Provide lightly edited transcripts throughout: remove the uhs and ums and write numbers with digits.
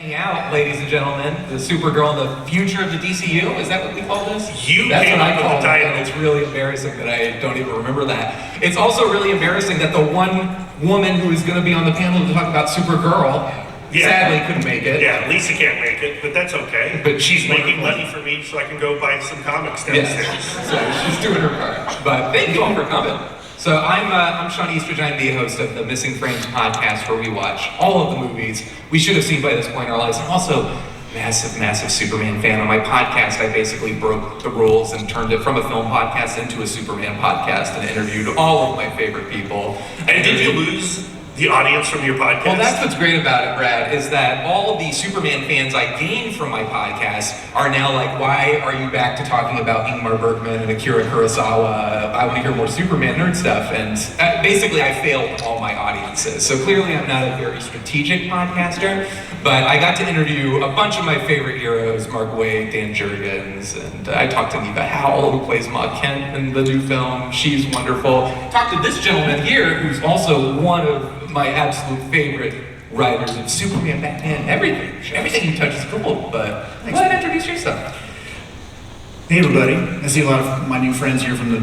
me out, ladies and gentlemen. The Supergirl, the future of the DCU. Is that what we call this? That's what I call the title. it, and it's really embarrassing that I don't even remember that. It's also really embarrassing that the one woman who is going to be on the panel to talk about Supergirl sadly couldn't make it. Yeah, Lisa can't make it, but that's okay. But she's making money for me so I can go buy some comics downstairs. Yes. So she's doing her part. But thank you all for coming. So I'm Shawn Eastridge. I'm the host of the Missing Frames podcast, where we watch all of the movies we should have seen by this point in our lives. I'm also massive Superman fan. On my podcast, I basically broke the rules and turned it from a film podcast into a Superman podcast and interviewed all of my favorite people. And did you lose the audience from your podcast? Well, that's what's great about it, Brad, is that all of the Superman fans I gained from my podcast are now like, why are you back to talking about Ingmar Bergman and Akira Kurosawa? I want to hear more Superman nerd stuff. And basically, I failed all my audiences. So clearly, I'm not a very strategic podcaster, but I got to interview a bunch of my favorite heroes, Mark Waid, Dan Jurgens, and I talked to Neva Howell, who plays Ma Kent in the new film. She's wonderful. Talked to this gentleman here, who's also one of my absolute favorite writers of Superman, Batman, everything. Everything he touches is cool, but go ahead and introduce yourself. Hey everybody, I see a lot of my new friends here from the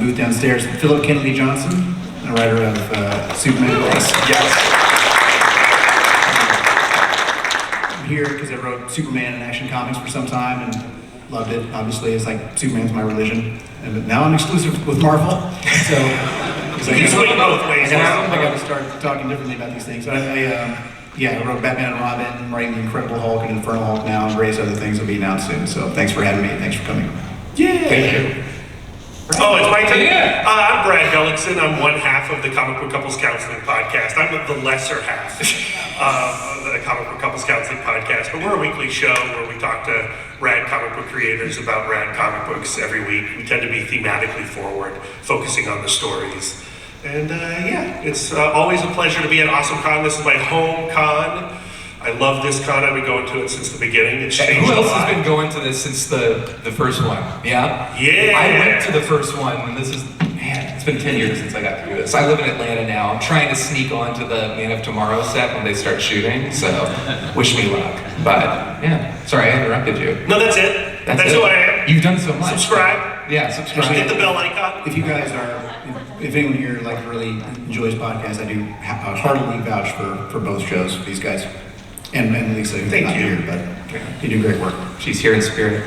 booth downstairs. Phillip Kennedy Johnson, a writer of Superman. Yes. I'm here because I wrote Superman and Action Comics for some time and loved it. Obviously, it's like Superman's my religion. But now I'm exclusive with Marvel, so you can swing both ways now. I got to start talking differently about these things. But I wrote Batman and Robin, I'm writing The Incredible Hulk and Infernal Hulk now, and various other things will be announced soon. So thanks for having me. Thanks for coming. Yeah. Thank you. Oh, it's my turn? Yeah. I'm Brad Gullickson. I'm one half of the Comic Book Couples Counseling podcast. I'm the lesser half of the Comic Book Couples Counseling podcast. But we're a weekly show where we talk to rad comic book creators about rad comic books every week. We tend to be thematically forward, focusing on the stories. And it's always a pleasure to be at AwesomeCon. This is my home con. I love this con. I've been going to it since the beginning. It's changed Who a else lot. has been going to this since the first one? Yeah? Yeah. I went to the first one, and it's been 10 years since I got to do this. I live in Atlanta now. I'm trying to sneak onto the Man of Tomorrow set when they start shooting, so wish me luck. But, sorry, I interrupted you. No, that's it. That's who I am. You've done so much. Subscribe. Yeah, subscribe. Hit the bell icon. If you guys if anyone here really enjoys podcasts, I do heartily vouch for both shows, these guys. And Lisa, who's Thank not you. here, but you do great work. She's here in spirit.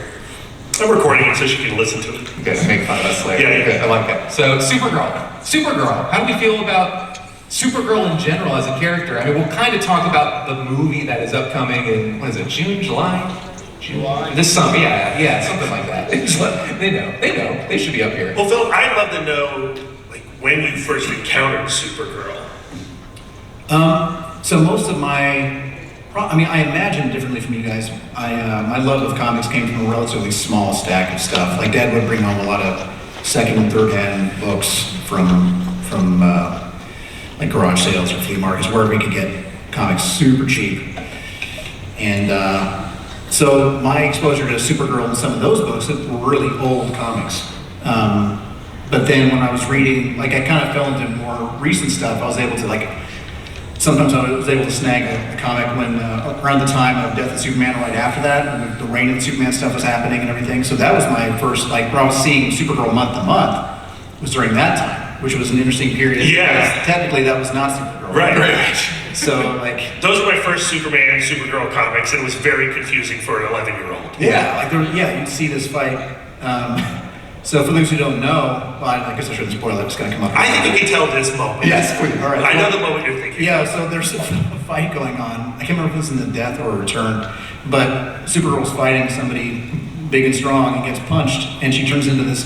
I'm recording it so she can listen to it. Good, make fun of us later. Yeah. Good, I like it. So, Supergirl, how do we feel about Supergirl in general as a character? I mean, we'll kind of talk about the movie that is upcoming in, June, July? This summer, yeah, something like that. They know. They should be up here. Well, Phil, I'd love to know, when you first encountered Supergirl. So most of I imagine differently from you guys. My love of comics came from a relatively small stack of stuff. Like Dad would bring home a lot of second and third hand books from like garage sales or flea markets, wherever we could get comics super cheap. And so my exposure to Supergirl and some of those books were really old comics. But then when I was reading, I kind of fell into more recent stuff. I was able to sometimes I was able to snag a comic when around the time of Death of Superman, right after that, and the Reign of the Superman stuff was happening and everything. So that was my first, where I was seeing Supergirl month to month, was during that time, which was an interesting period. Yeah. Because technically that was not Supergirl. Right. So those were my first Superman, Supergirl comics, and it was very confusing for an 11-year-old. Yeah, you'd see this fight. So for those who don't know, I guess I shouldn't spoil it, it's going to come up. I think we can tell this moment. Yes, please. All right. I know the moment you're thinking. Yeah, so there's a fight going on. I can't remember if it's in the Death or Return, but Supergirl's fighting somebody big and strong and gets punched, and she turns into this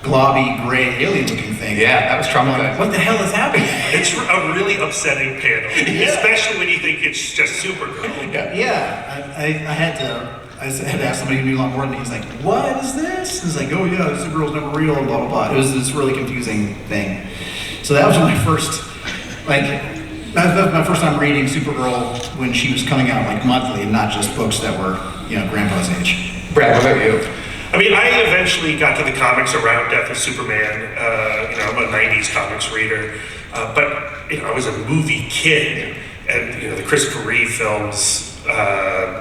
globby, gray, alien-looking thing. Yeah, that was traumatizing. What the hell is happening? It's a really upsetting panel, especially when you think it's just Supergirl. I had to ask somebody who knew a lot more than me. He's like, what is this? He's like, oh yeah, Supergirl's never real, and blah, blah, blah. It was this really confusing thing. So that was my first, that was my first time reading Supergirl when she was coming out monthly and not just books that were, grandpa's age. Brad, what about you? I mean, I eventually got to the comics around Death of Superman. I'm a 90s comics reader. But I was a movie kid, and the Christopher Reeve films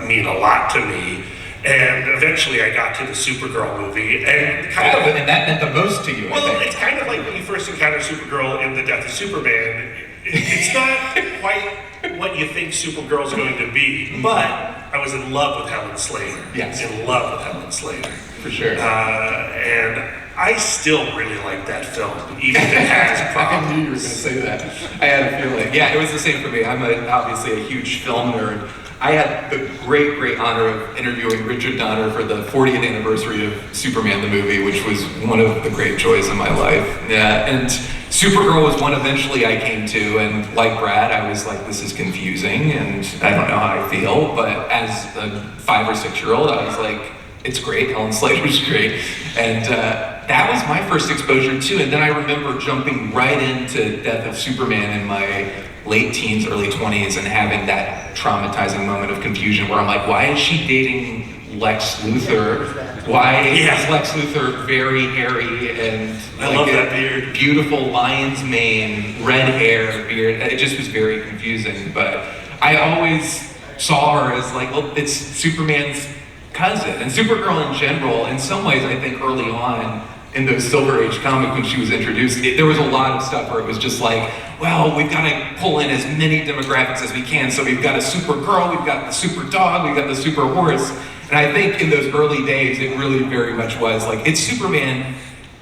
mean a lot to me. And eventually I got to the Supergirl movie, and and that meant the most to you, well, I think. it's kind of like when you first encounter Supergirl in The Death of Superman. It's not quite what you think Supergirl's going to be, but I was in love with Helen Slater. Yes. In love with Helen Slater. For sure. And I still really like that film, even if it has problems. I knew you were going to say that. I had a feeling. Yeah, it was the same for me. I'm obviously a huge film nerd. I had the great honor of interviewing Richard Donner for the 40th anniversary of Superman the movie, which was one of the great joys in my life. Yeah, and Supergirl was one eventually I came to, and like Brad, I was like, this is confusing, and I don't know how I feel, but as a 5 or 6 year old, I was like, it's great, Helen Slater's great, and that was my first exposure too, and then I remember jumping right into Death of Superman in my late teens, early 20s, and having that traumatizing moment of confusion where I'm like, why is she dating Lex Luthor? Why is Lex Luthor very hairy and I love that beard. Beautiful lion's mane, red hair, beard? It just was very confusing, but I always saw her as like, well, it's Superman's cousin. And Supergirl in general, in some ways, I think early on, in the Silver Age comic when she was introduced, there was a lot of stuff where it was just like, well, we've got to pull in as many demographics as we can. So we've got a super girl, we've got the super dog, we've got the super horse. And I think in those early days, it really very much was like, it's Superman,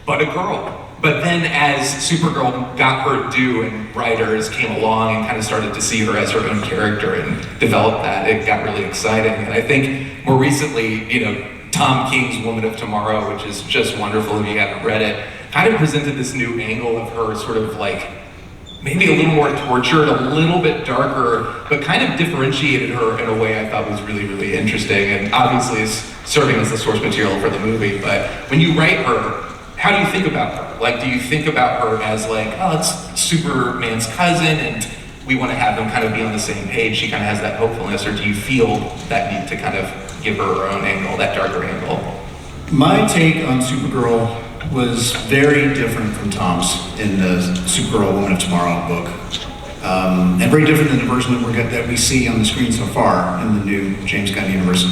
but a girl. But then as Supergirl got her due and writers came along and kind of started to see her as her own character and develop that, it got really exciting. And I think more recently, you know, Tom King's Woman of Tomorrow, which is just wonderful if you haven't read it, kind of presented this new angle of her sort of like, maybe a little more tortured, a little bit darker, but kind of differentiated her in a way I thought was really interesting, and obviously is serving as the source material for the movie. But when you write her, how do you think about her? Like, do you think about her as like, oh, it's Superman's cousin, and we want to have them kind of be on the same page, she kind of has that hopefulness, or do you feel that need to kind of give her own angle, that darker angle? My take on Supergirl was very different from Tom's in the Supergirl Woman of Tomorrow book. And very different than the version that we see on the screen so far in the new James Gunn universe.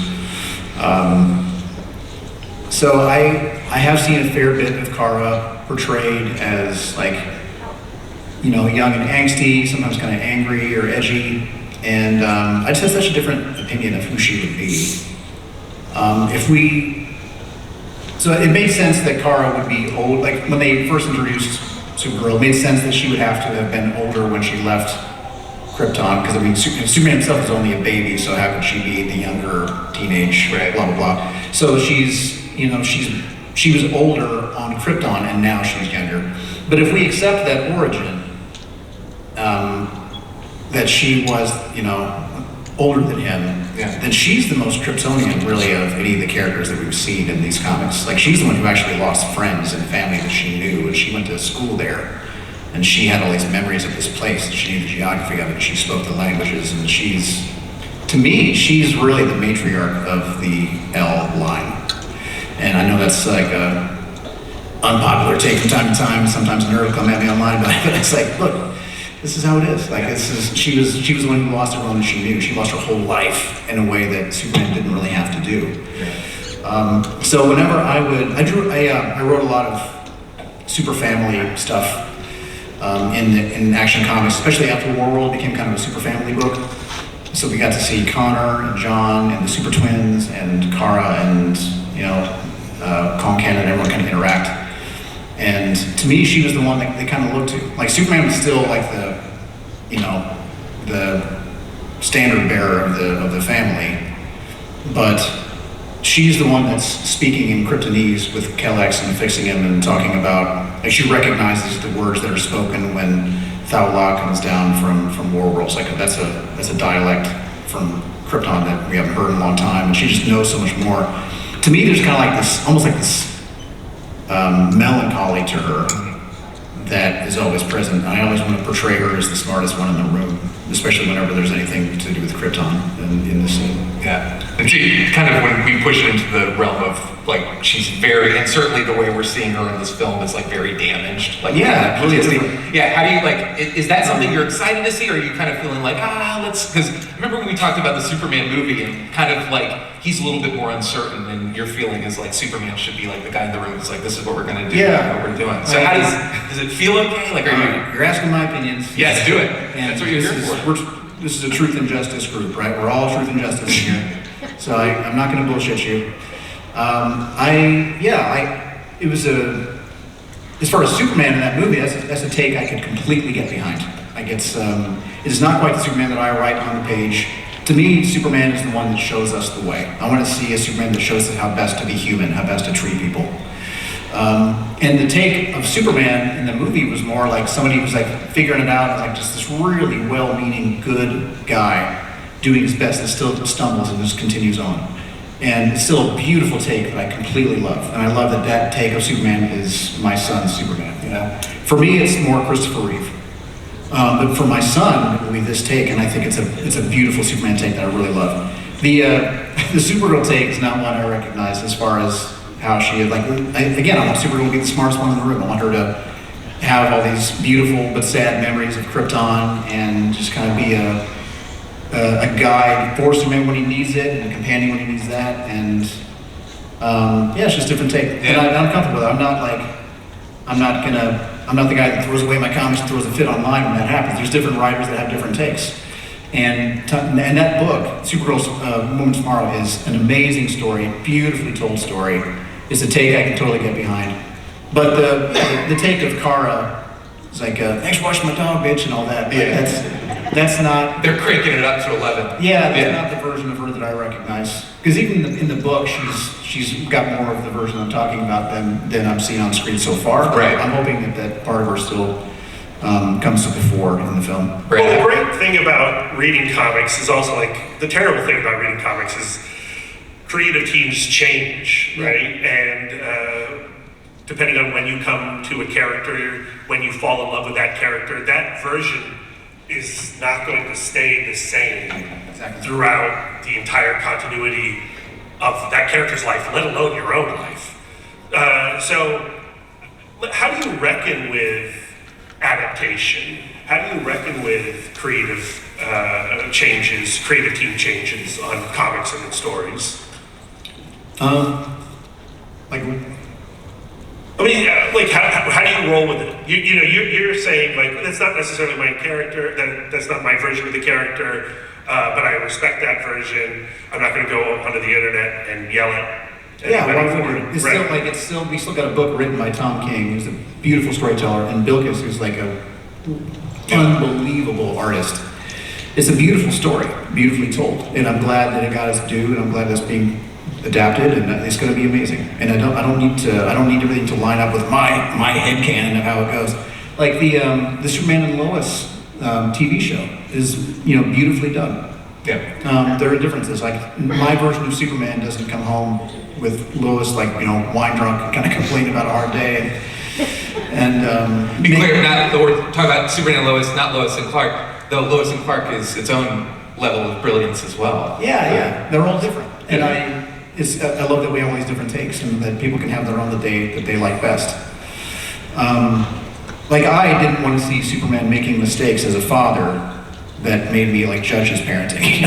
So I have seen a fair bit of Kara portrayed as like, you know, young and angsty, sometimes kind of angry or edgy. And I just have such a different opinion of who she would be. So it made sense that Kara would be old, like when they first introduced Supergirl, it made sense that she would have to have been older when she left Krypton, because I mean, Superman himself is only a baby, so how could she be the younger teenage, blah, blah, blah. So she's, you know, she was older on Krypton and now she's younger. But if we accept that origin, that she was, you know, older than him, then she's the most Kryptonian, really, of any of the characters that we've seen in these comics. Like, she's the one who actually lost friends and family that she knew, and she went to school there, and she had all these memories of this place, and she knew the geography of it, and she spoke the languages, and to me, she's really the matriarch of the L line. And I know that's like a unpopular take from time to time. Sometimes a nerd will come at me online, but it's like, look, this is how it is. Like, she was the one who lost everyone that she knew. She lost her whole life in a way that Superman didn't really have to do. So whenever I wrote a lot of super family stuff in Action Comics, especially after Warworld became kind of a super family book. So we got to see Connor and John and the Super Twins and Kara and, you know, Concan and everyone kind of interact. And to me, she was the one that they kind of looked to. Like, Superman was still like the, you know, the standard bearer of the family, but she's the one that's speaking in Kryptonese with Kellex and fixing him and talking about, like, she recognizes the words that are spoken when Thawla comes down from Warworld. It's like, that's a dialect from Krypton that we haven't heard in a long time, and she just knows so much more. To me, there's kind of like this, almost like this melancholy to her that is always present. I always want to portray her as the smartest one in the room, especially whenever there's anything to do with Krypton in the scene. Yeah. And see, kind of when we push it into the realm of like she's very, and certainly the way we're seeing her in this film is like very damaged. Like Yeah, really PTSD. Yeah. How do you like? Is that something you're excited to see, or are you kind of feeling like let's? Because remember when we talked about the Superman movie and kind of like he's a little bit more uncertain, and your feeling is like Superman should be like the guy in the room who's like, this is what we're gonna do, what we're doing. So how does it feel okay? Like, are you? You're asking my opinions. Yes, do it. And that's what you're here for. This is a truth and justice group, right? We're all truth and justice in here. So I'm not going to bullshit you. It was as far as Superman in that movie, that's a take I could completely get behind. Like it's not quite the Superman that I write on the page. To me, Superman is the one that shows us the way. I want to see a Superman that shows us how best to be human, how best to treat people. And the take of Superman in the movie was more like somebody who was like figuring it out, like just this really well-meaning good guy doing his best and still stumbles and just continues on. And it's still a beautiful take that I completely love. And I love that take of Superman is my son's Superman, you know? For me, it's more Christopher Reeve. But for my son, it will be this take, and I think it's a beautiful Superman take that I really love. The Supergirl take is not one I recognize as far as how she is. Like, again, I want Supergirl to be the smartest one in the room. I want her to have all these beautiful but sad memories of Krypton and just kind of be a guide for Superman when he needs it and a companion when he needs that. And it's just a different take. And I'm comfortable with it. I'm not the guy that throws away my comics and throws a fit online when that happens. There's different writers that have different takes. And that book, Supergirl's Woman Tomorrow, is an amazing story, beautifully told story. It's a take I can totally get behind. But the take of Kara is like, thanks for watching my dog, bitch, and all that. Like, that's not... They're cranking it up to 11. Yeah, that's not the version of her that I recognize. Because even in the book, she's got more of the version I'm talking about than I'm seeing on screen so far. Right. I'm hoping that part of her still comes to the fore in the film. Right. Well, the great thing about reading comics is also like, the terrible thing about reading comics is creative teams change, right? And depending on when you come to a character, when you fall in love with that character, that version is not going to stay the same throughout the entire continuity of that character's life, let alone your own life. So how do you reckon with adaptation? How do you reckon with creative changes, creative team changes on comics and in stories? How do you roll with it? You're saying like that's not necessarily my character, that's not my version of the character, but I respect that version. I'm not going to go onto the internet and yell at. We still got a book written by Tom King, who's a beautiful storyteller, and Bilkis, who's like a unbelievable artist. It's a beautiful story, beautifully told, and I'm glad that it got its due, and I'm glad that's being adapted, and it's going to be amazing. And I don't need everything to line up with my headcanon of how it goes. Like the Superman and Lois TV show is beautifully done. Yeah. There are differences. Like my version of Superman doesn't come home with Lois wine drunk and kind of complaining about a hard day. And be clear, we're talking about Superman and Lois, not Lois and Clark. Though Lois and Clark is its own level of brilliance as well. Yeah, they're all different, and I love that we have all these different takes and that people can have their own that they like best. I didn't want to see Superman making mistakes as a father that made me judge his parenting.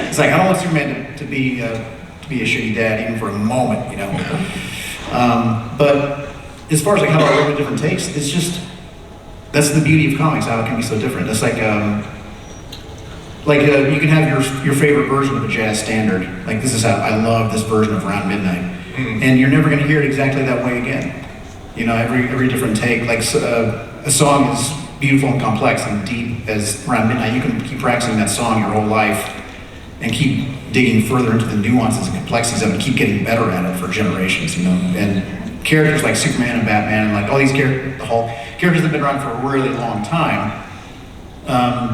It's like I don't want Superman to be a shitty dad even for a moment, But as far as how I look at different takes, it's just that's the beauty of comics, how it can be so different. It's you can have your favorite version of a jazz standard. Like this is how I love this version of Around Midnight, and you're never going to hear it exactly that way again. Every different take. A song is beautiful and complex and deep as Around Midnight. You can keep practicing that song your whole life and keep digging further into the nuances and complexities of it, and keep getting better at it for generations. And characters like Superman and Batman and all these characters that have been around for a really long time.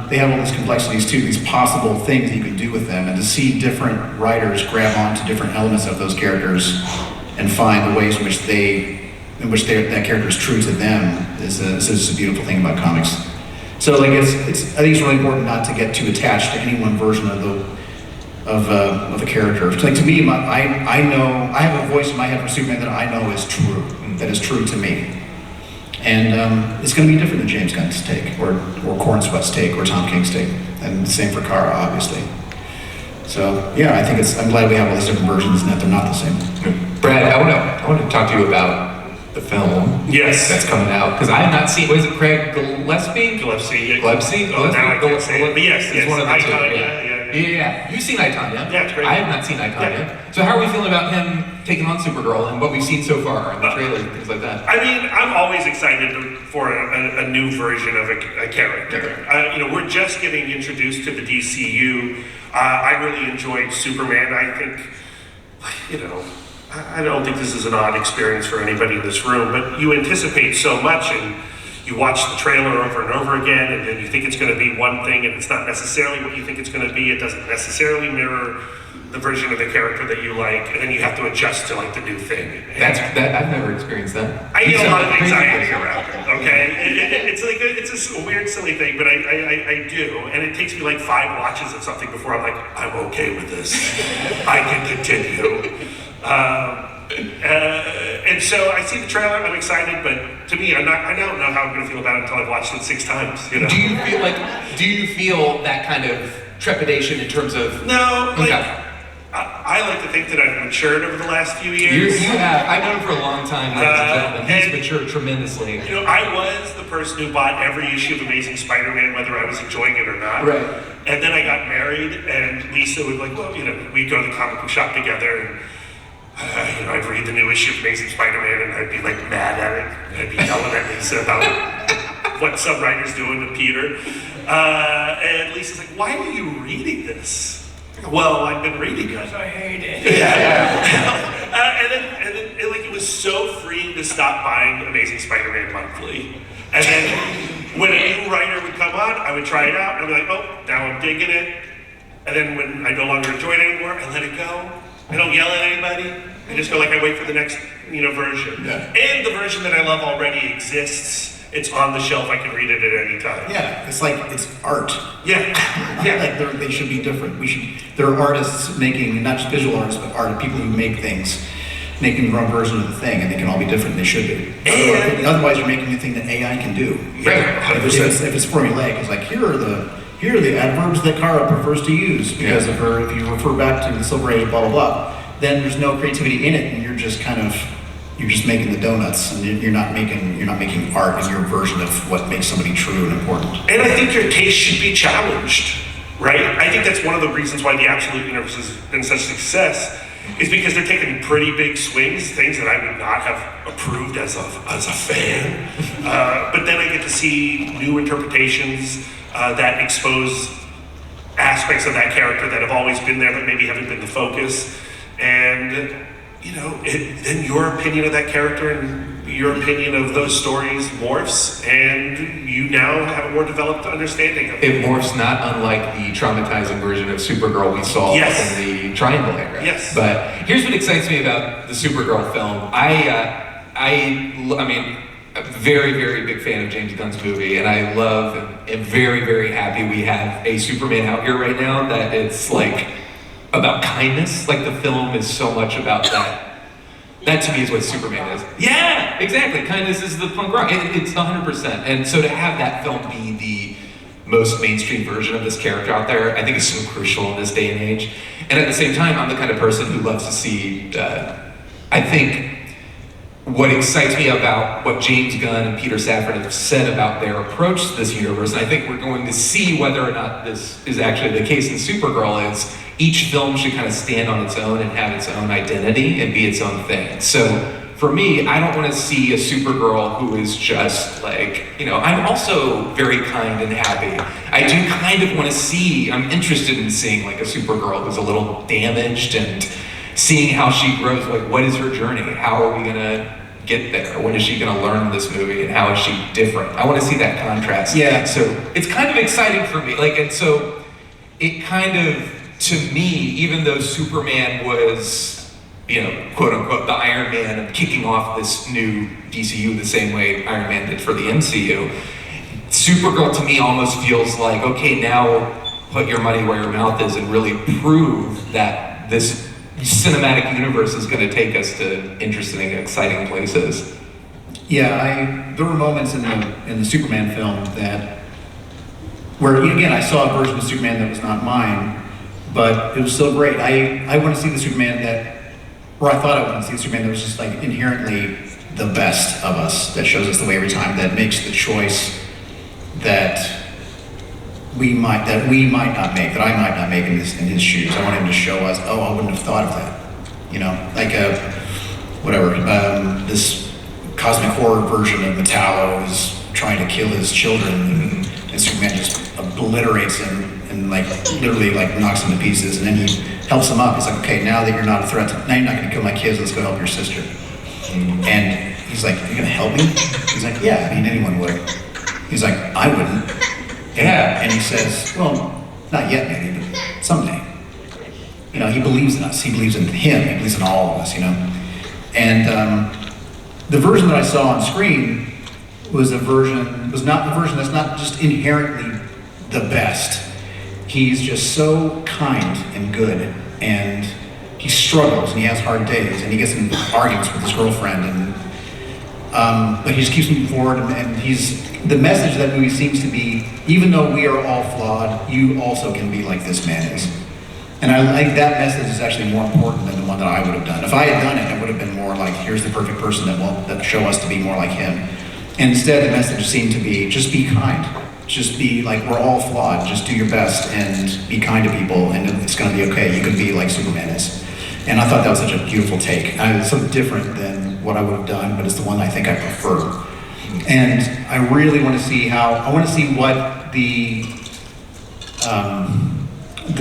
They have all these complexities too, these possible things that you can do with them, and to see different writers grab onto different elements of those characters and find the ways in which that character is true to them is just a beautiful thing about comics. So I think it's really important not to get too attached to any one version of of a character. Like to me, I know I have a voice in my head for Superman that I know is true, that is true to me, and it's going to be different than James Gunn's take, or Corn Sweat's take, or Tom King's take, and the same for Kara, obviously. So yeah, I think I'm glad we have all these different versions and that they're not the same. Brad, I want to talk to you about the film. Yes. That's coming out, because I have not seen, was it Craig Gillespie? Gillespie. Gillespie? Oh, now I can't say it. But yes, It's one of the two. Yeah. Yeah. You've seen I, Tonya. Yeah, it's great. I have not seen I, Tonya. So how are we feeling about him taking on Supergirl and what we've seen so far in the trailer and things like that? I mean, I'm always excited for a new version of a character. We're just getting introduced to the DCU. I really enjoyed Superman. I think, I don't think this is an odd experience for anybody in this room, but you anticipate so much and you watch the trailer over and over again, and then you think it's going to be one thing and it's not necessarily what you think it's going to be. It doesn't necessarily mirror the version of the character that you like, and then you have to adjust to like the new thing. I've never experienced that. I get a lot of anxiety around it, okay? It's a weird, silly thing, but I do, and it takes me like 5 watches of something before I'm like, I'm okay with this. I can continue. And so I see the trailer, I'm excited, but to me, I don't know how I'm going to feel about it until I've watched it 6 times. Do you feel that kind of trepidation in terms of? No, Okay. I like to think that I've matured over the last few years. You have. I've known him for a long time, ladies and gentlemen. He's matured tremendously. I was the person who bought every issue of Amazing Spider-Man, whether I was enjoying it or not. Right. And then I got married, and Lisa would like, we'd go to the comic book shop together, and I'd read the new issue of Amazing Spider-Man, and I'd be like mad at it. I'd be yelling at Lisa about what some writer's doing to Peter. And Lisa's like, why are you reading this? Well, I've been reading it. I hate it. Yeah. And then it was so freeing to stop buying Amazing Spider-Man monthly. And then when a new writer would come on, I would try it out, and I'd be like, oh, now I'm digging it. And then when I no longer enjoy it anymore, I let it go. I don't yell at anybody. I just go like I wait for the next, version. Yeah. And the version that I love already exists. It's on the shelf. I can read it at any time. Yeah, it's art. Yeah. Like they should be different. There are artists making, not just visual artists, but people who make things, making their own version of the thing, and they can all be different. They should be. Otherwise, you're making a thing that AI can do. Right. If it's formulaic, it's like here are the adverbs that Kara prefers to use because of her. If you refer back to the Silver Age, blah blah blah, then there's no creativity in it, and you're just making the donuts, and you're not making art in your version of what makes somebody true and important. And I think your taste should be challenged, right? I think that's one of the reasons why the Absolute Universe has been such a success, is because they're taking pretty big swings, things that I would not have approved as a fan. But then I get to see new interpretations that expose aspects of that character that have always been there, but maybe haven't been the focus. And then your opinion of that character and your opinion of those stories morphs, and you now have a more developed understanding of it. It morphs not unlike the traumatizing version of Supergirl we saw Yes. in the Triangle era. Yes. But here's what excites me about the Supergirl film. I mean, a very, very big fan of James Gunn's movie, and I love and am very, very happy we have a Superman out here right now that it's like about kindness. Like the film is so much about that. That to me is what Superman is. Yeah, exactly. Kindness is the punk rock. It's 100%. And so to have that film be the most mainstream version of this character out there, I think is so crucial in this day and age. And at the same time, I'm the kind of person who loves to see, I think, what excites me about what James Gunn and Peter Safran have said about their approach to this universe, and I think we're going to see whether or not this is actually the case in Supergirl, is each film should kind of stand on its own and have its own identity and be its own thing. So for me, I don't want to see a Supergirl who is just like, I'm also very kind and happy. I do kind of want to see, I'm interested in seeing like a Supergirl who's a little damaged and seeing how she grows. Like, what is her journey? How are we gonna get there? When is she gonna learn this movie, and how is she different? I want to see that contrast. Yeah. So it's kind of exciting for me. Like, and so it kind of, to me, even though Superman was, quote unquote, the Iron Man of kicking off this new DCU the same way Iron Man did for the MCU, Supergirl to me almost feels like, okay, now put your money where your mouth is and really prove that this cinematic universe is going to take us to interesting and exciting places. Yeah, there were moments in the Superman film where again I saw a version of Superman that was not mine, but it was still great. I want to see the Superman I thought I wanted to see the Superman that was just like inherently the best of us, that shows us the way every time, that makes the choice that we might not make, that I might not make in his shoes. I want him to show us, oh, I wouldn't have thought of that. You know, like this cosmic horror version of Metallo is trying to kill his children, and Superman just obliterates him and like literally like knocks him to pieces, and then he helps him up. He's like, okay, now that you're not a threat, now you're not going to kill my kids, let's go help your sister. And he's like, you're going to help me? He's like, yeah, I mean, anyone would. He's like, I wouldn't. Yeah. And he says, well, not yet maybe, but someday. You know, he believes in us, he believes in him, he believes in all of us, you know. And the version that I saw on screen was not the version that's not just inherently the best. He's just so kind and good, and he struggles and he has hard days and he gets in arguments with his girlfriend, and but he just keeps moving forward, and the message of that movie seems to be, even though we are all flawed, you also can be like this man is. And I like that message is actually more important than the one that I would have done. If I had done it would have been more like, here's the perfect person that show us to be more like him. And instead, the message seemed to be, just be kind. Just be like, we're all flawed. Just do your best and be kind to people, and it's going to be okay. You can be like Superman is. And I thought that was such a beautiful take. It's so different than what I would have done, but it's the one I think I prefer. And I really want to see what the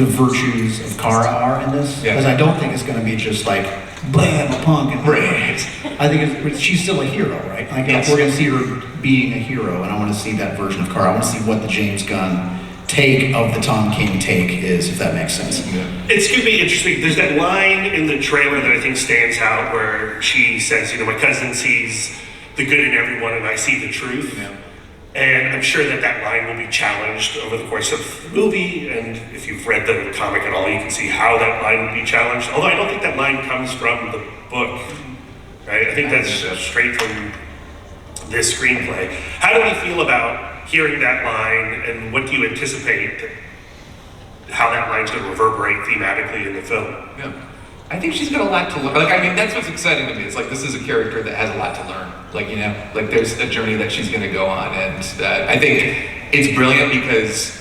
virtues of Kara are in this, because I don't think it's going to be just like blam, a punk and Right. I think she's still a hero, right? Like we're going to see her being a hero, and I want to see that version of Kara. I want to see what the James Gunn take of the Tom King take is, if that makes sense. Yeah. It's going to be interesting. There's that line in the trailer that I think stands out where she says, you know, my cousin sees the good in everyone and I see the truth. Yeah. And I'm sure that line will be challenged over the course of the movie, and if you've read the comic at all, you can see how that line will be challenged. Although I don't think that line comes from the book, right? I think that's straight from this screenplay. How do we feel about hearing that line, and what do you anticipate how that line's going to reverberate thematically in the film? Yeah. I think she's got a lot to learn. Like, I mean, that's what's exciting to me. It's like, this is a character that has a lot to learn. Like, you know, like there's a journey that she's going to go on. And I think it's brilliant because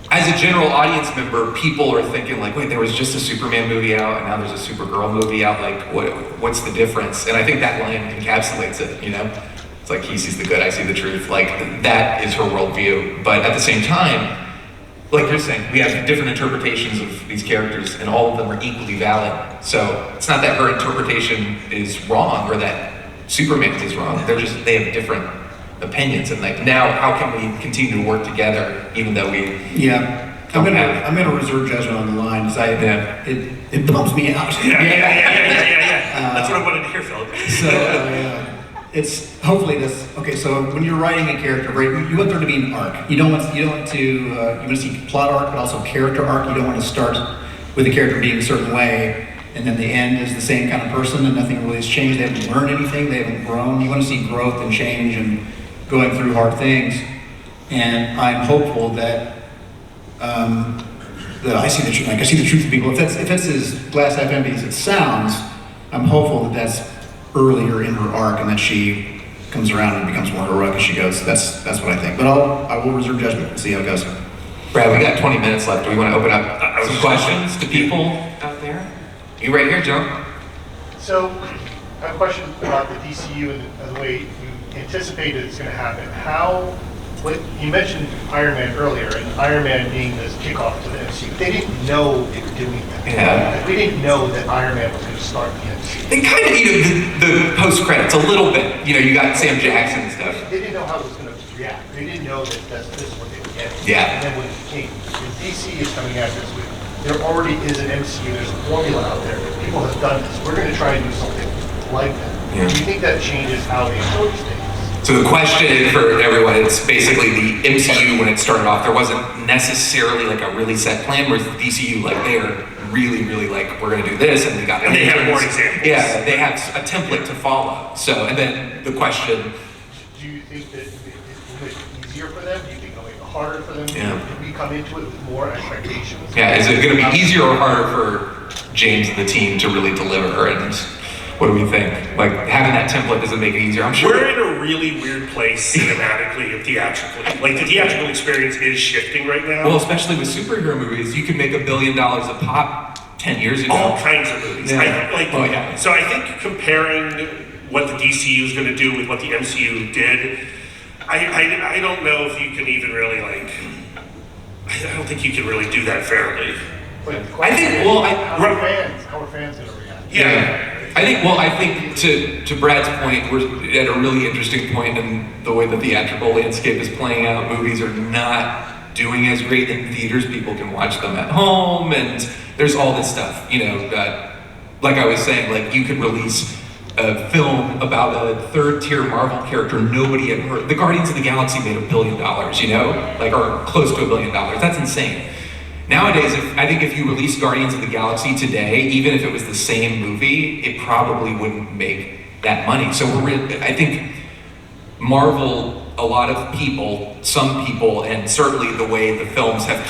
as a general audience member, people are thinking like, wait, there was just a Superman movie out and now there's a Supergirl movie out. Like, what's the difference? And I think that line encapsulates it, you know? It's like, he sees the good, I see the truth. Like, that is her worldview. But at the same time, like you're saying, we have different interpretations of these characters, and all of them are equally valid. So it's not that her interpretation is wrong or that Superman's is wrong. They have different opinions, and like, now how can we continue to work together even though we I'm gonna reserve judgment on the line, because it bumps me out. Yeah. That's what I wanted to hear, Phillip. So it's hopefully this. Okay, so when you're writing a character, right, you want there to be an arc. You want to see plot arc, but also character arc. You don't want to start with the character being a certain way, and then the end is the same kind of person, and nothing really has changed. They haven't learned anything. They haven't grown. You want to see growth and change and going through hard things. And I'm hopeful that I see the truth. Like, I see the truth in people. If that's as glass half empty as it sounds, I'm hopeful that that's earlier in her arc, and that she comes around and becomes more heroic as she goes. That's what I think. But I will reserve judgment and see how it goes. Brad, we got 20 minutes left. Do we want to open up some questions to people out there? You right here, Joe? So, I have a question about the DCU and the way you anticipated it's going to happen. You mentioned Iron Man earlier, and Iron Man being this kickoff to the MCU. They didn't know they were doing that. Yeah. We didn't know that Iron Man was going to start the MCU. They kind of needed the post-credits a little bit. You know, you got Sam Jackson and stuff. They didn't know how it was going to react. They didn't know that this is what they were getting. Yeah. And then when it came, when DC is coming at this with, there already is an MCU, there's a formula out there. People have done this. We're going to try and do something like that. Yeah. Do you think that changes how they approach things? So the question for everyone, it's basically the MCU when it started off, there wasn't necessarily like a really set plan, whereas the DCU, like they are really like, we're gonna do this, and we got. And they have more examples. Yeah, they have a template to follow. So, and then the question. Do you think that it will make it easier for them? Do you think it'll make it harder for them? Yeah. If we come into it with more expectations? Yeah, is it gonna be easier or harder for James and the team to really deliver? And what do we think? Like, having that template doesn't make it easier, I'm sure. We're in a really weird place cinematically and theatrically. Like, the theatrical experience is shifting right now. Well, especially with superhero movies, you could make $1 billion a pop 10 years ago. All kinds of movies. Yeah. So I think comparing what the DCU is going to do with what the MCU did, I don't know if you can even really, like, I don't think you can really do that fairly. But I think, well, how are fans going to react? Yeah. I think to Brad's point, we're at a really interesting point in the way the theatrical landscape is playing out. Movies are not doing as great in theaters. People can watch them at home, and there's all this stuff, you know, like I was saying, like you could release a film about a third-tier Marvel character nobody had heard. The Guardians of the Galaxy made $1 billion, you know, like, or close to $1 billion. That's insane. Nowadays, I think if you release Guardians of the Galaxy today, even if it was the same movie, it probably wouldn't make that money. So I think Marvel, a lot of people, some people, and certainly the way the films have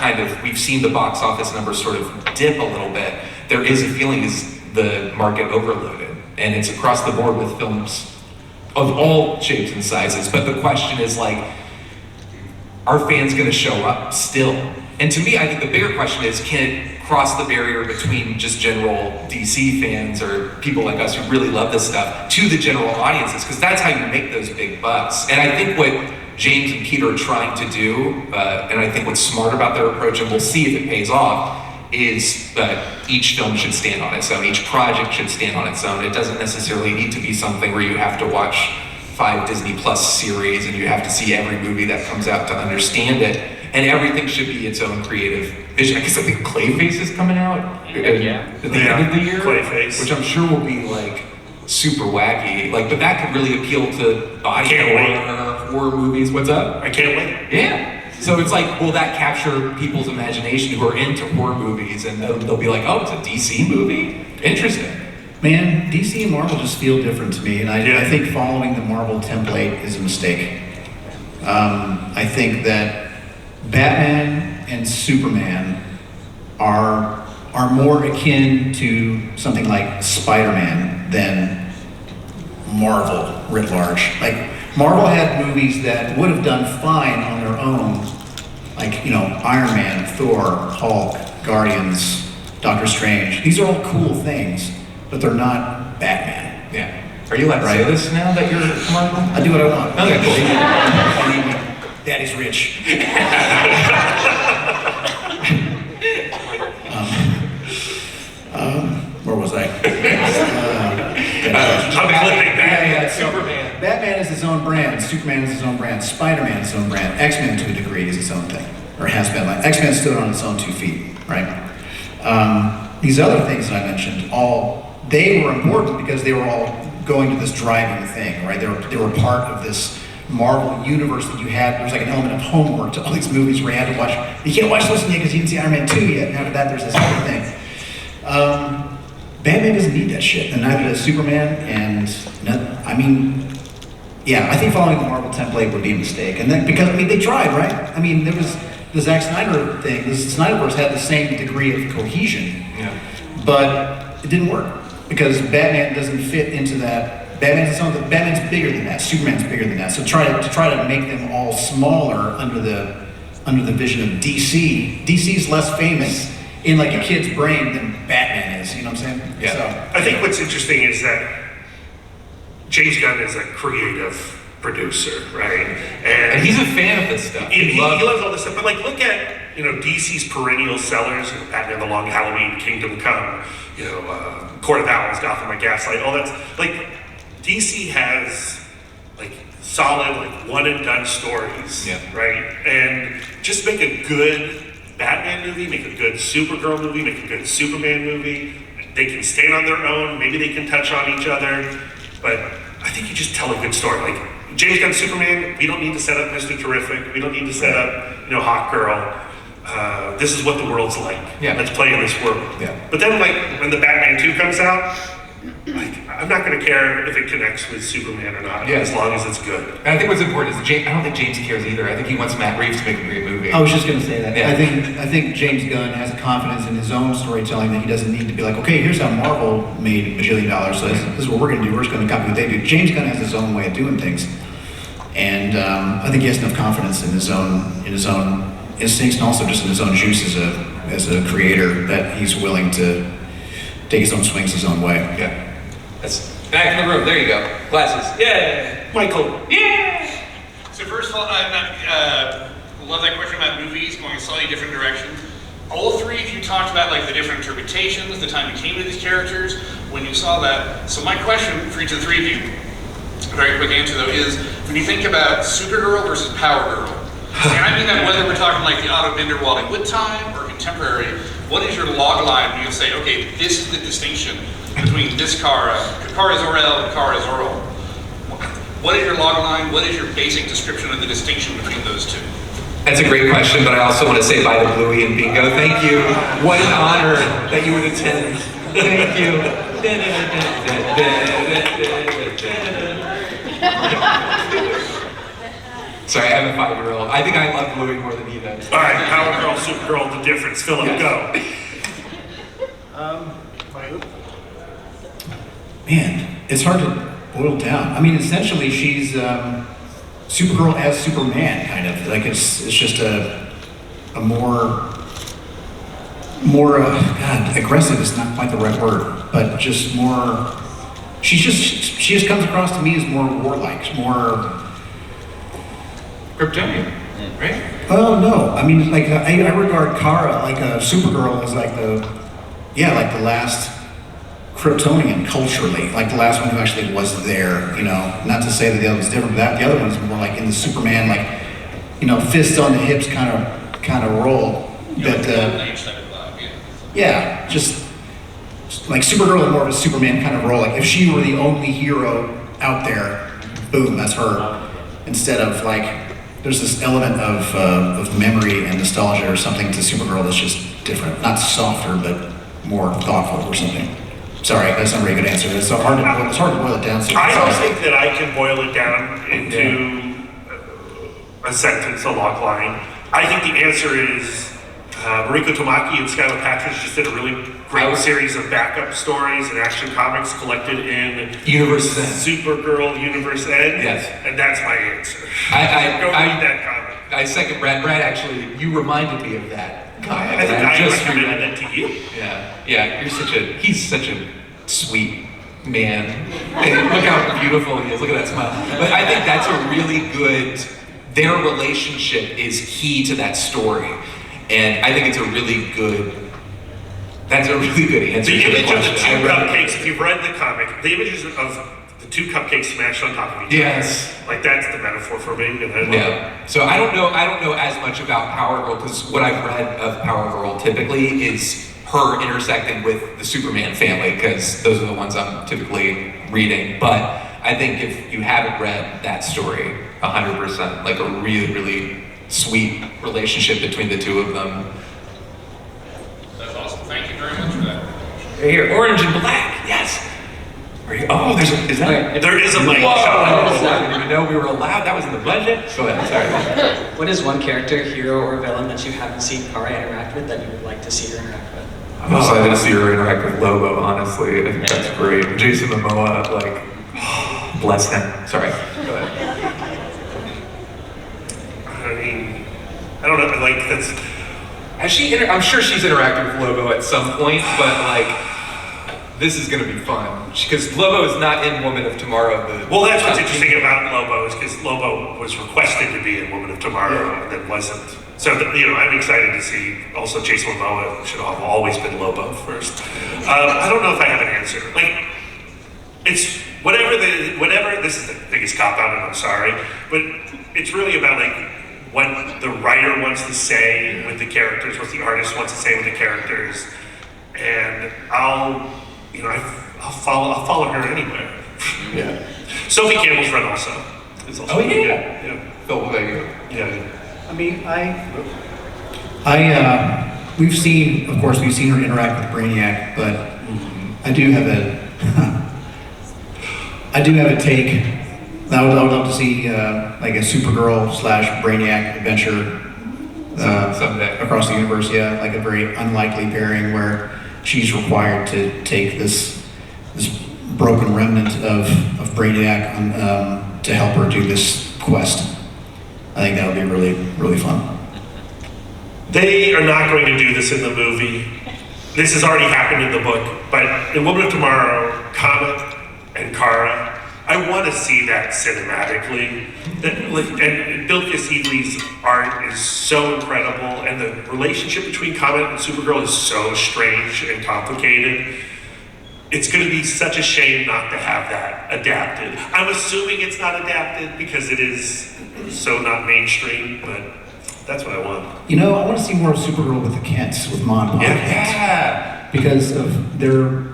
we've seen the box office numbers sort of dip a little bit. There is a feeling is the market overloaded, and it's across the board with films of all shapes and sizes. But the question is, like, are fans gonna show up still? And to me, I think the bigger question is, can it cross the barrier between just general DC fans or people like us who really love this stuff to the general audiences? Because that's how you make those big bucks. And I think what James and Peter are trying to do, and I think what's smart about their approach, and we'll see if it pays off, is that each film should stand on its own. Each project should stand on its own. It doesn't necessarily need to be something where you have to watch 5 Disney Plus series and you have to see every movie that comes out to understand it. And everything should be its own creative vision. I guess I think Clayface is coming out at the end of the year, Clayface, which I'm sure will be like super wacky. Like, but that could really appeal to body horror movies. What's up? I can't wait. Yeah. So it's like, will that capture people's imagination who are into horror movies, and they'll be like, oh, it's a DC movie? Interesting. Man, DC and Marvel just feel different to me, and I think following the Marvel template is a mistake. I think that Batman and Superman are more akin to something like Spider-Man than Marvel writ large. Like, Marvel had movies that would have done fine on their own, like, you know, Iron Man, Thor, Hulk, Guardians, Doctor Strange. These are all cool things, but they're not Batman. Yeah. Are you allowed to say this now that you're Marvel? I do what I want. Okay, cool. Daddy's rich. Where was I? Superman. Batman is his own brand. Superman is his own brand. Spider-Man is his own brand. X-Men, to a degree, is its own thing, or has been. Like, X-Men stood on its own 2 feet, right? These other things that I mentioned, they were important because they were all going to this driving thing, right? They were part of this Marvel universe that you had. There was like an element of homework to all these movies where you had to watch. You can't watch this one yet because you didn't see Iron Man 2 yet. And after that, there's this other thing. Batman doesn't need that shit, and neither does Superman. I think following the Marvel template would be a mistake. And then because they tried, right? I mean, there was the Zack Snyder thing. The Snyderverse had the same degree of cohesion, but it didn't work because Batman doesn't fit into that. Batman's bigger than that. Superman's bigger than that. So try to make them all smaller under the vision of DC. DC's less famous in like a kid's brain than Batman is. You know what I'm saying? Yeah. So, I think what's interesting is that James Gunn is a creative producer, right? And he's a fan of this stuff. He loves all this stuff. But like, look at DC's perennial sellers: Batman: The Long Halloween, Kingdom Come, Court of Owls, Gotham by Gaslight. All that's like. DC has like solid, like one and done stories, right? And just make a good Batman movie, make a good Supergirl movie, make a good Superman movie. They can stand on their own. Maybe they can touch on each other, but I think you just tell a good story. Like James Gunn Superman, we don't need to set up Mr. Terrific. We don't need to set up, Hawk Girl. this is what the world's like. Yeah. Let's play in this world. Yeah. But then, like, when the Batman 2 comes out, like, I'm not going to care if it connects with Superman or not, Yeah. as long as it's good. And I think what's important is I don't think James cares either. I think he wants Matt Reeves to make a great movie. I was just going to say that. Yeah. I think James Gunn has a confidence in his own storytelling that he doesn't need to be like, okay, here's how Marvel made $1 bajillion, so this is what we're going to do. We're just going to copy what they do. James Gunn has his own way of doing things, and I think he has enough confidence in his own instincts and also just in his own juice as a creator that he's willing to take his own swings his own way. Yeah. That's back in the room. There you go. Glasses. Yeah. Michael. Yeah. So first of all, love that question about movies going a slightly different direction. All three of you talked about like the different interpretations, the time you came to these characters, when you saw that. So my question for each of the three of you, a very quick answer though, is when you think about Supergirl versus Power Girl, and I mean that whether we're talking like the Otto Binder Wally Wood time or contemporary, what is your log line when you say, okay, this is the distinction between this Kara Zor-El and Kara Zor-El? What is your log line? What is your basic description of the distinction between those two? That's a great question, but I also want to say bye to Bluey and Bingo. Thank you. What an honor that you would attend. Thank you. Sorry, I have a 5-year-old. I think I love Bluey more than he does. All right, Power Girl, Supergirl, the difference. Phillip, Yes. go. Man, it's hard to boil down. I mean, essentially, she's Supergirl as Superman, kind of. Like it's just a more God, aggressive is not quite the right word, but just more. She just comes across to me as more warlike, more. Kryptonian, right? Oh no, I mean, like I regard Kara like Supergirl as like the last Kryptonian culturally, like the last one who actually was there, you know. Not to say that the other was different, but the other one's more like in the Superman, like, you know, fists on the hips kind of role. But yeah, just like Supergirl is more of a Superman kind of role. Like if she were the only hero out there, boom, that's her. Instead of like, there's this element of memory and nostalgia or something to Supergirl that's just different, not softer, but more thoughtful or something. Sorry, that's not a very good answer. It's hard to boil it down. So I don't think that I can boil it down into a sentence, a log line. I think the answer is Mariko Tamaki and Skylar Patridge just did a really great series of backup stories and action comics collected in Universe N. Supergirl Universe N. Yes. And that's my answer. I Go read that comic. I second Brad. Brad, actually, you reminded me of that comic. I think I just recommended reread it to you. Yeah, he's such a sweet man. And look how beautiful he is. Look at that smile. But I think that's a really good, their relationship is key to that story. And I think it's a really good answer The to the image of the question. two cupcakes, if you've read the comic, the images of the two cupcakes smashed on top of each Yes. other. Like that's the metaphor for me. And I love it. Yeah. So I don't know as much about Power Girl because what I've read of Power Girl typically is her intersecting with the Superman family because those are the ones I'm typically reading. But I think if you haven't read that story, 100%, like a really, really sweet relationship between the two of them. That's awesome. Thank you very much for that. Right here, orange and black. Yes. Oh, there is a mic. Whoa. I didn't even know we were allowed. That was in the budget. Go ahead. Sorry. What is one character, hero, or villain that you haven't seen Kara interact with that you would like to see her interact with? I'm excited to see her interact with Lobo, honestly. I think that's great. Jason Momoa, like, bless him. Sorry. Go ahead. I mean, I don't know, like that's. I'm sure she's interacted with Lobo at some point, but like, this is gonna be fun. Because Lobo is not in Woman of Tomorrow. Well, that's what's interesting about Lobo is because Lobo was requested to be in Woman of Tomorrow and then wasn't. So, I'm excited to see also Jason Momoa should have always been Lobo first. I don't know if I have an answer. Like, it's whatever, this is the biggest cop-out and I'm sorry, but it's really about like what the writer wants to say with the characters, what the artist wants to say with the characters, and I'll follow her anywhere. Yeah. Sophie Campbell's run also is also really good. Yeah. Phil, what about you? Yeah. I mean, I We've seen her interact with Brainiac, but I do have a take. I would love to see like a Supergirl / Brainiac adventure someday across the universe. Yeah, like a very unlikely pairing where she's required to take this broken remnant of Brainiac to help her do this quest. I think that would be really, really fun. They are not going to do this in the movie. This has already happened in the book, but in Woman of Tomorrow, Comet and Kara, I want to see that cinematically. And Bill Cassidy's art is so incredible, and the relationship between Comet and Supergirl is so strange and complicated. It's going to be such a shame not to have that adapted. I'm assuming it's not adapted because it is so not mainstream, but that's what I want. You know, I want to see more of Supergirl with the Kents, with Ma and Pa Kent. Yeah. Because of their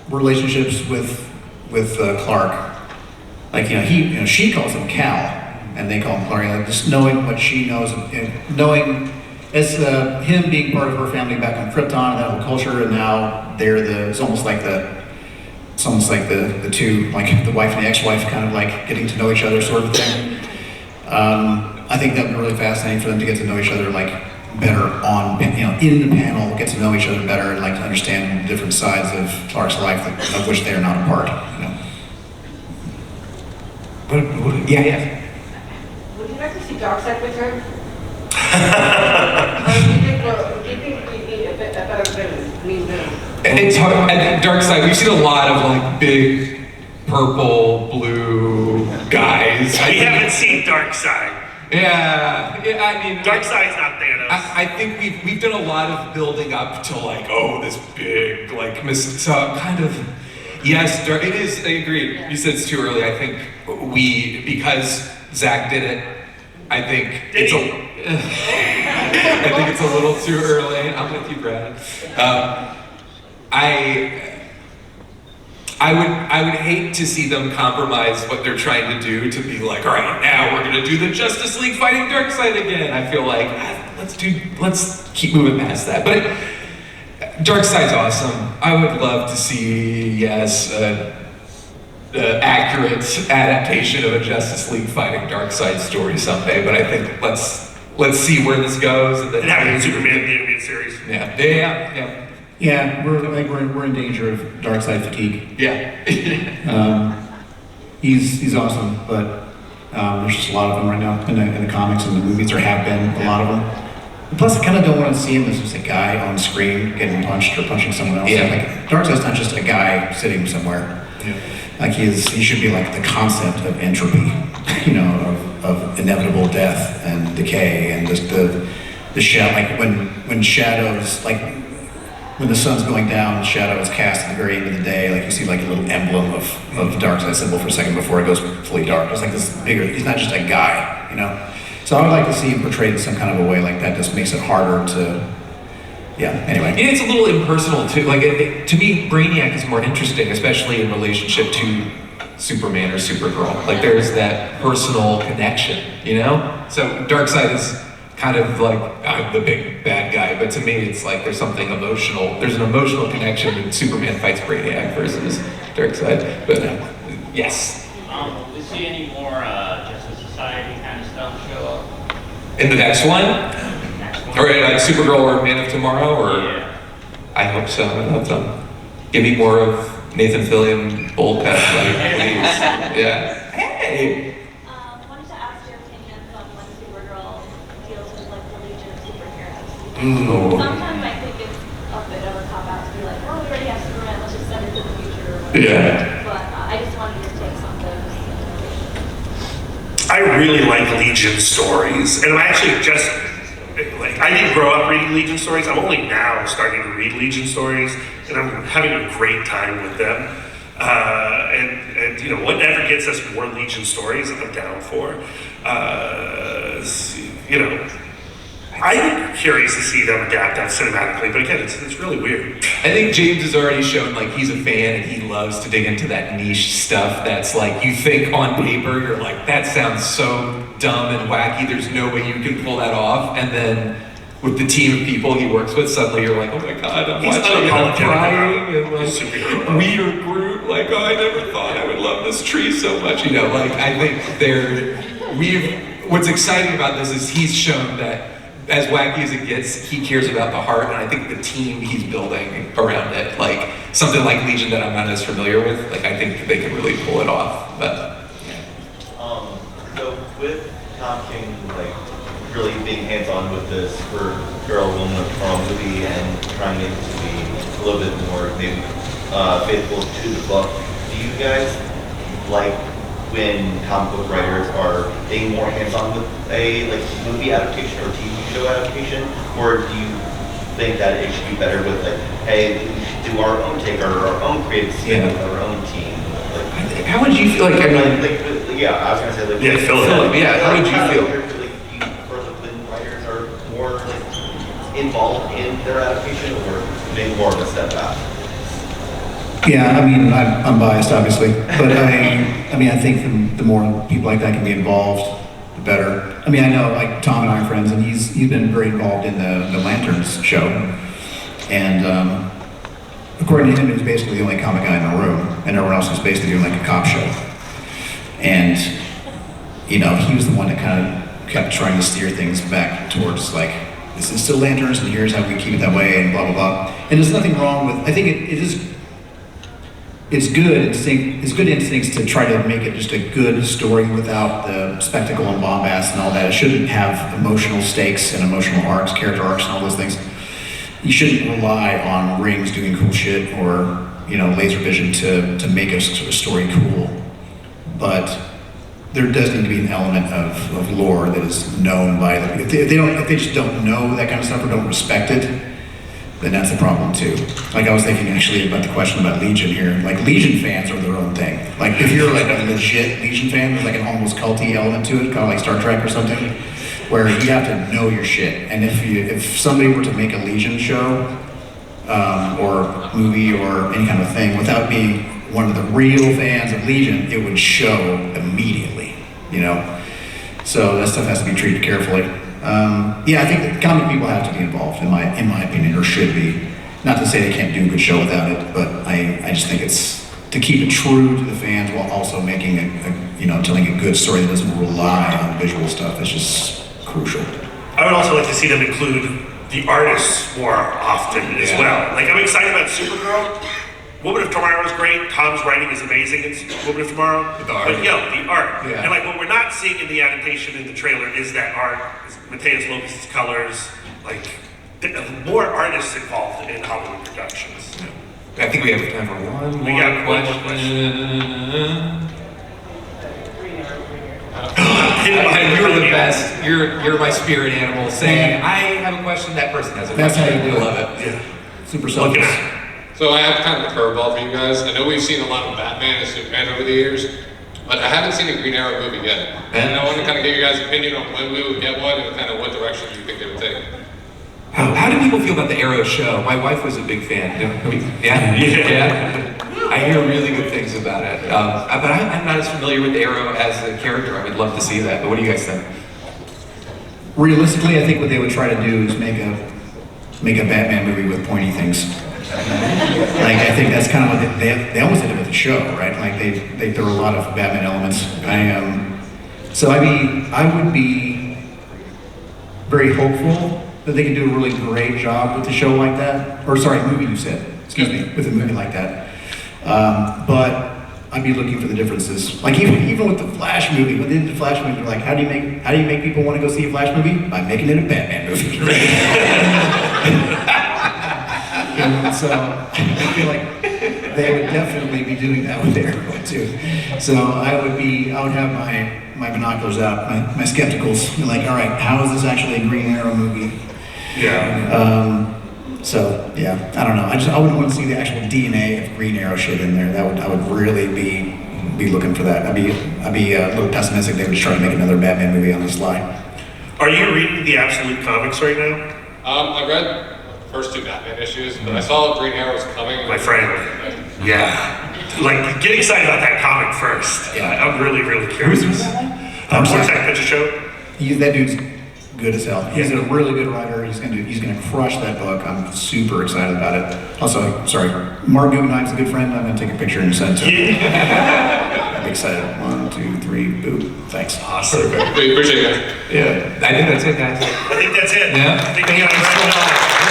relationships with Clark. Like, she calls him Cal, and they call him Clark. Like, just knowing what she knows, and knowing as him being part of her family back on Krypton and that whole culture, and now it's almost like the two, like the wife and the ex-wife, kind of like getting to know each other sort of thing. I think that would be really fascinating for them to get to know each other like better in the panel, get to know each other better, and like to understand different sides of Clark's life of which they are not a part. Yeah. Would you like to see Darkseid with her? Or do you think we need a better villain? It's hard. At Darkseid, we've seen a lot of like big purple, blue guys. We haven't seen Darkseid. Yeah, I mean, Darkseid's not Thanos. I think we've done a lot of building up to like, this big like so kind of. Yes, it is. I agree. You said it's too early. I think because Zach did it. I think I think it's a little too early. I'm with you, Brad. I would hate to see them compromise what they're trying to do to be like, all right, now we're gonna do the Justice League fighting Darkseid again. I feel like let's keep moving past that. But Darkseid's awesome. I would love to see accurate adaptation of a Justice League fighting Darkseid story someday. But I think let's see where this goes. And then it happened in Superman the animated series. Yeah. Yeah, we're in danger of Darkseid fatigue. Yeah. He's awesome, but there's just a lot of them right now in the comics and the movies. There have been a lot of them. And plus, I kind of don't want to see him as just a guy on screen getting punched or punching someone else. Yeah. Like Darkseid's not just a guy sitting somewhere. Yeah. Like he should be like the concept of entropy, of inevitable death and decay, and just the shadow. Like when shadows, like when the sun's going down, the shadow is cast at the very end of the day. Like you see like a little emblem of Darkseid symbol for a second before it goes fully dark. It's like this bigger. He's not just a guy, So I would like to see him portrayed in some kind of a way like that. Just makes it harder to. Yeah. Anyway. And it's a little impersonal too. Like to me, Brainiac is more interesting, especially in relationship to Superman or Supergirl. Like there's that personal connection, So Darkseid is kind of like I'm the big bad guy, but to me it's like there's something emotional. There's an emotional connection when Superman fights Brainiac versus Darkseid. But yes. Will we see any more Justice Society kind of stuff show up? In the next one? Or like Supergirl or Man of Tomorrow, or Yeah. I hope so. I hope so. Give me more of Nathan Fillion bold cut, please. Yeah. Hey. Wanted to ask your opinions on when Supergirl deals with like the Legion of Superheroes. Ooh. Sometimes I think it's a bit of a cop out to be like, we already have Superman, let's just send it to the future or whatever. Yeah. But I just wanted your takes on those. I really like Legion stories, and I'm actually I didn't grow up reading Legion stories. I'm only now starting to read Legion stories, and I'm having a great time with them. And whatever gets us more Legion stories, I'm down for. I'm curious to see them adapt that cinematically, but again, it's really weird. I think James has already shown like he's a fan and he loves to dig into that niche stuff that's like you think on paper you're like that sounds so dumb and wacky. There's no way you can pull that off. And then with the team of people he works with, suddenly you're like, oh my God, I'm He's watching and I'm unapologetic crying. And his like, superhero. we are Groot. Like, oh, I never thought I would love this tree so much. You know, like, I think what's exciting about this is he's shown that as wacky as it gets, he cares about the heart, and I think the team he's building around it, like something like Legion that I'm not as familiar with, like I think they can really pull it off. But so with Tom King, like really being hands-on with this for Girl Woman of Tomorrow movie and trying it to be a little bit more maybe faithful to the book, do you guys like when comic book writers are being more hands-on with a like movie adaptation or TV show adaptation, or do you think that it should be better with like, hey, we should do our own take or our own creative scene with our own team? Like, how would you feel? Like, I mean, yeah, I was gonna say like, Phillip, yeah, how would you feel? Like, do you prefer like when writers are more like involved in their adaptation, or maybe more of a step back? Yeah, I mean, I'm biased, obviously, but I mean, I think the more people like that can be involved, the better. I mean, I know, like, Tom and I are friends, and he's been very involved in the Lanterns show, and according to him, he's basically the only comic guy in the room, and everyone else is basically doing like a cop show. And, you know, he was the one that kind of kept trying to steer things back towards, like, this is still Lanterns, and here's how we keep it that way, and blah, blah, blah. And there's nothing wrong with, I think it's good instincts to try to make it just a good story without the spectacle and bombast and all that. It shouldn't have emotional stakes and emotional arcs, character arcs and all those things. You shouldn't rely on rings doing cool shit or, you know, laser vision to make a story cool. But there does need to be an element of lore that is known by them. If they just don't know that kind of stuff or don't respect it, then that's a problem too. Like I was thinking actually about the question about Legion here. Like Legion fans are their own thing. Like if you're like a legit Legion fan, there's like an almost culty element to it, kind of like Star Trek or something, where you have to know your shit. And if somebody were to make a Legion show or movie or any kind of thing without being one of the real fans of Legion, it would show immediately, you know? So that stuff has to be treated carefully. Yeah, I think that comic people have to be involved, in my opinion, or should be. Not to say they can't do a good show without it, but I just think it's to keep it true to the fans while also making telling a good story that doesn't rely on visual stuff. It's just crucial. I would also like to see them include the artists more often as well. Like I'm excited about Supergirl. Woman of Tomorrow is great. Tom's writing is amazing in Woman of Tomorrow. The art. But the art. Yeah. And like what we're not seeing in the adaptation in the trailer is that art, is Mateus Lopez's colors, like more artists involved in Hollywood productions. I think we have time for one more question. You're the best. You're my spirit animal. Saying I have a question. That person has a question. That's how you do it. I love it. Yeah. Super selfish. So I have kind of a curveball for you guys. I know we've seen a lot of Batman and Superman over the years, but I haven't seen a Green Arrow movie yet. And I want to kind of get your guys' opinion on when we would get one and kind of what direction you think they would take. How do people feel about the Arrow show? My wife was a big fan. Yeah. I hear really good things about it. But I'm not as familiar with Arrow as a character. I would love to see that. But what do you guys think? Realistically, I think what they would try to do is make a Batman movie with pointy things. Like I think that's kind of what they almost did it with the show, right? Like they throw a lot of Batman elements. I would be very hopeful that they could do a really great job with the show like that. Or sorry, movie you said. Excuse me, with a movie like that. But I'd be looking for the differences. Like even with the Flash movie, when they did the Flash movie, they're like, how do you make people want to go see a Flash movie? By making it a Batman movie. So I feel like they would definitely be doing that with Arrow too. So I would have my binoculars out, my skepticals, be like, all right, how is this actually a Green Arrow movie? Yeah. So yeah, I don't know. I wouldn't want to see the actual DNA of Green Arrow shit in there. I would really be looking for that. I'd be a little pessimistic. They would just try to make another Batman movie on the sly. Are you reading the Absolute comics right now? I read the first two Batman issues, but I saw Green Arrow was coming. My friend. Yeah. Like, get excited about that comic first. Yeah. I'm really, really curious. Vortex Picture Show. That dude's good as hell. He's a really good writer. He's gonna crush that book. I'm super excited about it. Also, sorry, Mark Guggenheim's a good friend. I'm gonna take a picture and send it to him. I'm excited. 1, 2, 3, boop. Thanks. Awesome. We appreciate it, guys. Yeah. I think that's it, guys. I think that's it. Yeah. I think we got it right.